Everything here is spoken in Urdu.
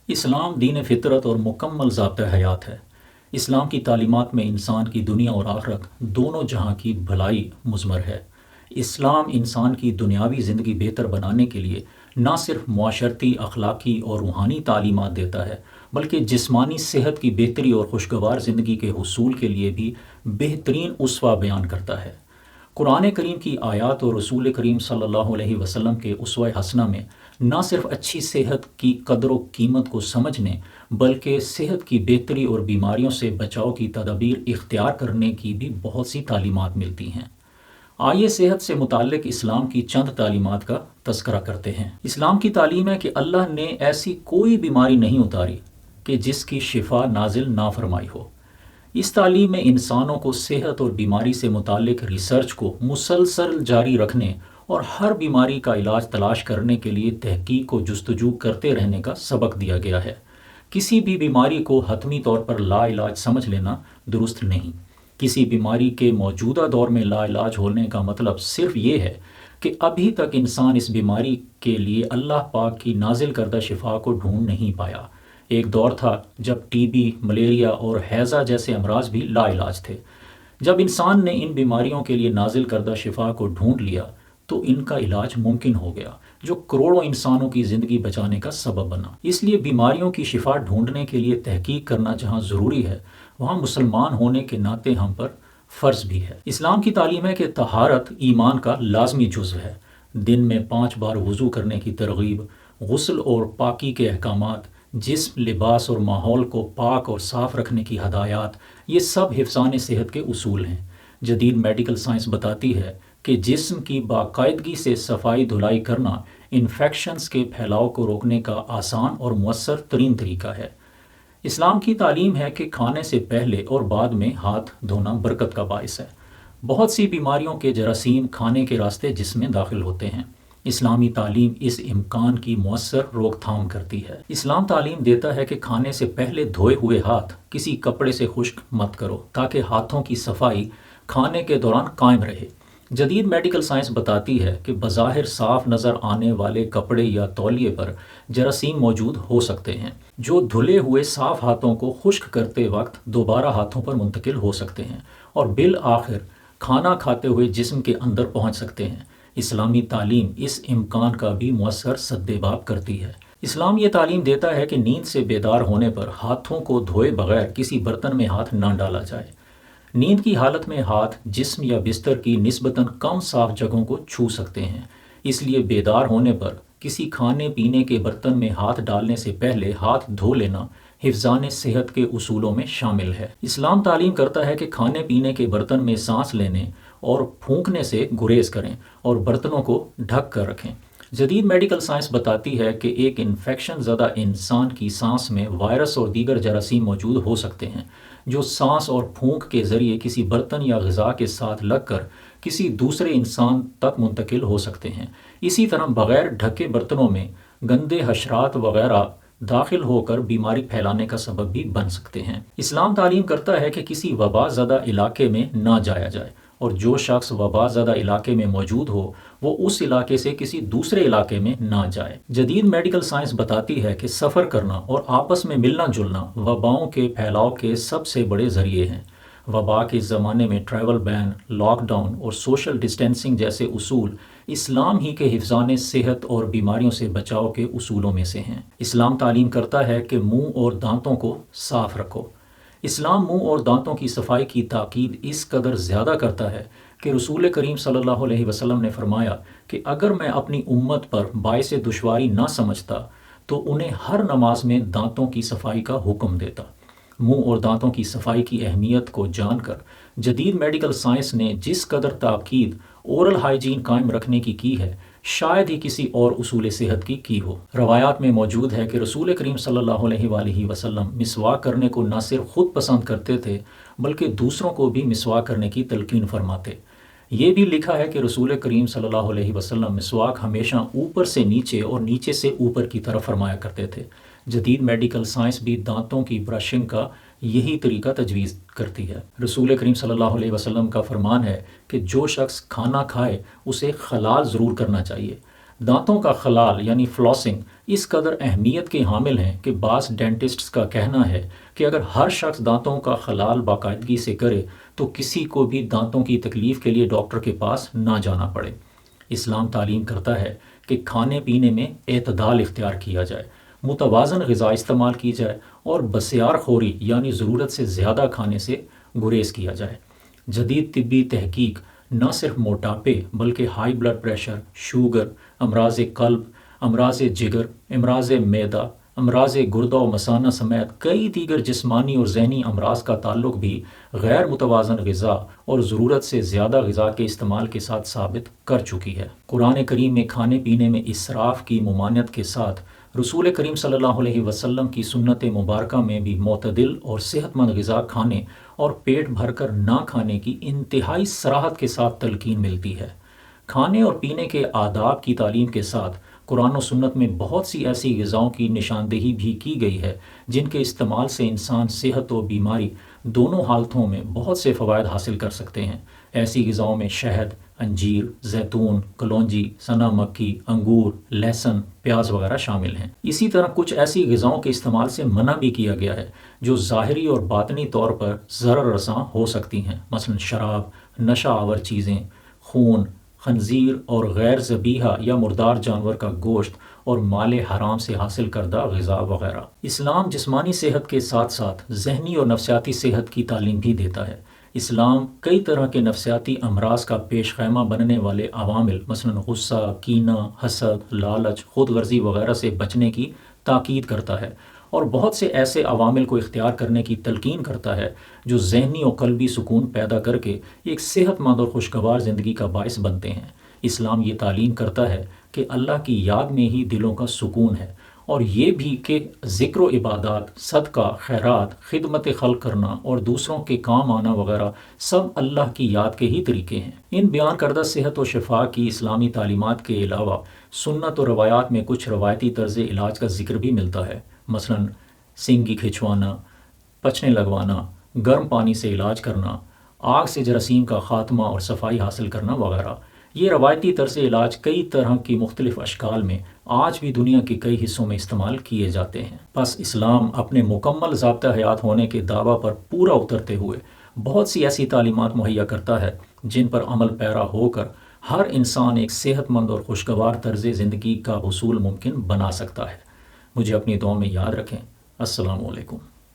اسلام دین فطرت اور مکمل ضابطۂ حیات ہے۔ اسلام کی تعلیمات میں انسان کی دنیا اور آخرت دونوں جہاں کی بھلائی مضمر ہے۔ اسلام انسان کی دنیاوی زندگی بہتر بنانے کے لیے نہ صرف معاشرتی، اخلاقی اور روحانی تعلیمات دیتا ہے، بلکہ جسمانی صحت کی بہتری اور خوشگوار زندگی کے حصول کے لیے بھی بہترین اسوہ بیان کرتا ہے۔ قرآن کریم کی آیات اور رسول کریم صلی اللہ علیہ وسلم کے اسوہ حسنہ میں نہ صرف اچھی صحت کی قدر و قیمت کو سمجھنے، بلکہ صحت کی بہتری اور بیماریوں سے بچاؤ کی تدابیر اختیار کرنے کی بھی بہت سی تعلیمات ملتی ہیں۔ آئیے صحت سے متعلق اسلام کی چند تعلیمات کا تذکرہ کرتے ہیں۔ اسلام کی تعلیم ہے کہ اللہ نے ایسی کوئی بیماری نہیں اتاری کہ جس کی شفا نازل نہ فرمائی ہو۔ اس تعلیم میں انسانوں کو صحت اور بیماری سے متعلق ریسرچ کو مسلسل جاری رکھنے اور ہر بیماری کا علاج تلاش کرنے کے لیے تحقیق و جستجو کرتے رہنے کا سبق دیا گیا ہے۔ کسی بھی بیماری کو حتمی طور پر لا علاج سمجھ لینا درست نہیں۔ کسی بیماری کے موجودہ دور میں لا علاج ہونے کا مطلب صرف یہ ہے کہ ابھی تک انسان اس بیماری کے لیے اللہ پاک کی نازل کردہ شفا کو ڈھونڈ نہیں پایا۔ ایک دور تھا جب ٹی بی، ملیریا اور ہیضہ جیسے امراض بھی لا علاج تھے۔ جب انسان نے ان بیماریوں کے لیے نازل کردہ شفا کو ڈھونڈ لیا تو ان کا علاج ممکن ہو گیا، جو کروڑوں انسانوں کی زندگی بچانے کا سبب بنا۔ اس لیے بیماریوں کی شفا ڈھونڈنے کے لیے تحقیق کرنا جہاں ضروری ہے، وہاں مسلمان ہونے کے ناطے ہم پر فرض بھی ہے۔ اسلام کی تعلیم ہے کہ طہارت ایمان کا لازمی جزو ہے۔ دن میں 5 بار وضو کرنے کی ترغیب، غسل اور پاکی کے احکامات، جسم، لباس اور ماحول کو پاک اور صاف رکھنے کی ہدایات، یہ سب حفظان صحت کے اصول ہیں۔ جدید میڈیکل سائنس بتاتی ہے کہ جسم کی باقاعدگی سے صفائی دھلائی کرنا انفیکشنز کے پھیلاؤ کو روکنے کا آسان اور مؤثر ترین طریقہ ہے۔ اسلام کی تعلیم ہے کہ کھانے سے پہلے اور بعد میں ہاتھ دھونا برکت کا باعث ہے۔ بہت سی بیماریوں کے جراثیم کھانے کے راستے جسم میں داخل ہوتے ہیں۔ اسلامی تعلیم اس امکان کی مؤثر روک تھام کرتی ہے۔ اسلام تعلیم دیتا ہے کہ کھانے سے پہلے دھوئے ہوئے ہاتھ کسی کپڑے سے خشک مت کرو تاکہ ہاتھوں کی صفائی کھانے کے دوران قائم رہے۔ جدید میڈیکل سائنس بتاتی ہے کہ بظاہر صاف نظر آنے والے کپڑے یا تولیے پر جراثیم موجود ہو سکتے ہیں، جو دھلے ہوئے صاف ہاتھوں کو خشک کرتے وقت دوبارہ ہاتھوں پر منتقل ہو سکتے ہیں اور بالآخر کھانا کھاتے ہوئے جسم کے اندر پہنچ سکتے ہیں۔ اسلامی تعلیم اس امکان کا بھی مؤثر سدباب کرتی ہے۔ اسلام یہ تعلیم دیتا ہے کہ نیند سے بیدار ہونے پر ہاتھوں کو دھوئے بغیر کسی برتن میں ہاتھ نہ ڈالا جائے۔ نیند کی حالت میں ہاتھ جسم یا بستر کی نسبتاً کم صاف جگہوں کو چھو سکتے ہیں، اس لیے بیدار ہونے پر کسی کھانے پینے کے برتن میں ہاتھ ڈالنے سے پہلے ہاتھ دھو لینا حفظان صحت کے اصولوں میں شامل ہے۔ اسلام تعلیم کرتا ہے کہ کھانے پینے کے برتن میں سانس لینے اور پھونکنے سے گریز کریں اور برتنوں کو ڈھک کر رکھیں۔ جدید میڈیکل سائنس بتاتی ہے کہ ایک انفیکشن زدہ انسان کی سانس میں وائرس اور دیگر جراثیم موجود ہو سکتے ہیں، جو سانس اور پھونک کے ذریعے کسی برتن یا غذا کے ساتھ لگ کر کسی دوسرے انسان تک منتقل ہو سکتے ہیں۔ اسی طرح بغیر ڈھکے برتنوں میں گندے حشرات وغیرہ داخل ہو کر بیماری پھیلانے کا سبب بھی بن سکتے ہیں۔ اسلام تعلیم کرتا ہے کہ کسی وبا زدہ علاقے میں نہ جایا جائے، اور جو شخص وبا زدہ علاقے میں موجود ہو وہ اس علاقے سے کسی دوسرے علاقے میں نہ جائے۔ جدید میڈیکل سائنس بتاتی ہے کہ سفر کرنا اور آپس میں ملنا جلنا وباؤں کے پھیلاؤ کے سب سے بڑے ذریعے ہیں۔ وبا کے زمانے میں ٹریول بین، لاک ڈاؤن اور سوشل ڈسٹینسنگ جیسے اصول اسلام ہی کے حفظان صحت اور بیماریوں سے بچاؤ کے اصولوں میں سے ہیں۔ اسلام تعلیم کرتا ہے کہ منہ اور دانتوں کو صاف رکھو۔ اسلام منہ اور دانتوں کی صفائی کی تاکید اس قدر زیادہ کرتا ہے کہ رسول کریم صلی اللہ علیہ وسلم نے فرمایا کہ اگر میں اپنی امت پر باعث دشواری نہ سمجھتا تو انہیں ہر نماز میں دانتوں کی صفائی کا حکم دیتا۔ منہ اور دانتوں کی صفائی کی اہمیت کو جان کر جدید میڈیکل سائنس نے جس قدر تاکید اورل ہائیجین قائم رکھنے کی ہے، شاید ہی کسی اور اصول صحت کی ہو۔ روایات میں موجود ہے کہ رسول کریم صلی اللہ علیہ وآلہ وسلم مسواک کرنے کو نہ صرف خود پسند کرتے تھے بلکہ دوسروں کو بھی مسواک کرنے کی تلقین فرماتے۔ یہ بھی لکھا ہے کہ رسول کریم صلی اللہ علیہ وسلم مسواک ہمیشہ اوپر سے نیچے اور نیچے سے اوپر کی طرف فرمایا کرتے تھے۔ جدید میڈیکل سائنس بھی دانتوں کی برشنگ کا یہی طریقہ تجویز کرتی ہے۔ رسول کریم صلی اللہ علیہ وسلم کا فرمان ہے کہ جو شخص کھانا کھائے اسے خلال ضرور کرنا چاہیے۔ دانتوں کا خلال یعنی فلاسنگ اس قدر اہمیت کے حامل ہیں کہ بعض ڈینٹسٹس کا کہنا ہے کہ اگر ہر شخص دانتوں کا خلال باقاعدگی سے کرے تو کسی کو بھی دانتوں کی تکلیف کے لیے ڈاکٹر کے پاس نہ جانا پڑے۔ اسلام تعلیم کرتا ہے کہ کھانے پینے میں اعتدال اختیار کیا جائے، متوازن غذا استعمال کی جائے اور بسیار خوری یعنی ضرورت سے زیادہ کھانے سے گریز کیا جائے۔ جدید طبی تحقیق نہ صرف موٹاپے بلکہ ہائی بلڈ پریشر، شوگر، امراض قلب، امراض جگر، امراض معدہ، امراض گردہ و مثانہ سمیت کئی دیگر جسمانی اور ذہنی امراض کا تعلق بھی غیر متوازن غذا اور ضرورت سے زیادہ غذا کے استعمال کے ساتھ ثابت کر چکی ہے۔ قرآن کریم میں کھانے پینے میں اسراف کی ممانعت کے ساتھ رسول کریم صلی اللہ علیہ وسلم کی سنت مبارکہ میں بھی معتدل اور صحت مند غذا کھانے اور پیٹ بھر کر نہ کھانے کی انتہائی صراحت کے ساتھ تلقین ملتی ہے۔ کھانے اور پینے کے آداب کی تعلیم کے ساتھ قرآن و سنت میں بہت سی ایسی غذاؤں کی نشاندہی بھی کی گئی ہے جن کے استعمال سے انسان صحت و بیماری دونوں حالتوں میں بہت سے فوائد حاصل کر سکتے ہیں۔ ایسی غذاؤں میں شہد، انجیر، زیتون، کلونجی، سنا مکی، انگور، لہسن، پیاز وغیرہ شامل ہیں۔ اسی طرح کچھ ایسی غذاؤں کے استعمال سے منع بھی کیا گیا ہے جو ظاہری اور باطنی طور پر ضرر رساں ہو سکتی ہیں، مثلا شراب، نشہ آور چیزیں، خون، خنزیر اور غیر ذبیحہ یا مردار جانور کا گوشت اور مال حرام سے حاصل کردہ غذا وغیرہ۔ اسلام جسمانی صحت کے ساتھ ساتھ ذہنی اور نفسیاتی صحت کی تعلیم بھی دیتا ہے۔ اسلام کئی طرح کے نفسیاتی امراض کا پیش خیمہ بننے والے عوامل مثلا غصہ، کینہ، حسد، لالچ، خود غرضی وغیرہ سے بچنے کی تاکید کرتا ہے اور بہت سے ایسے عوامل کو اختیار کرنے کی تلقین کرتا ہے جو ذہنی و قلبی سکون پیدا کر کے ایک صحت مند اور خوشگوار زندگی کا باعث بنتے ہیں۔ اسلام یہ تعلیم کرتا ہے کہ اللہ کی یاد میں ہی دلوں کا سکون ہے، اور یہ بھی کہ ذکر و عبادات، صدقہ، خیرات، خدمت خلق کرنا اور دوسروں کے کام آنا وغیرہ سب اللہ کی یاد کے ہی طریقے ہیں۔ ان بیان کردہ صحت و شفا کی اسلامی تعلیمات کے علاوہ سنت و روایات میں کچھ روایتی طرز علاج کا ذکر بھی ملتا ہے، مثلا سینگی کھچوانا، پچنے لگوانا، گرم پانی سے علاج کرنا، آگ سے جراثیم کا خاتمہ اور صفائی حاصل کرنا وغیرہ۔ یہ روایتی طرز علاج کئی طرح کی مختلف اشکال میں آج بھی دنیا کے کئی حصوں میں استعمال کیے جاتے ہیں۔ بس اسلام اپنے مکمل ضابطہ حیات ہونے کے دعویٰ پر پورا اترتے ہوئے بہت سی ایسی تعلیمات مہیا کرتا ہے جن پر عمل پیرا ہو کر ہر انسان ایک صحت مند اور خوشگوار طرز زندگی کا حصول ممکن بنا سکتا ہے۔ مجھے اپنی دعاؤں میں یاد رکھیں۔ السلام علیکم۔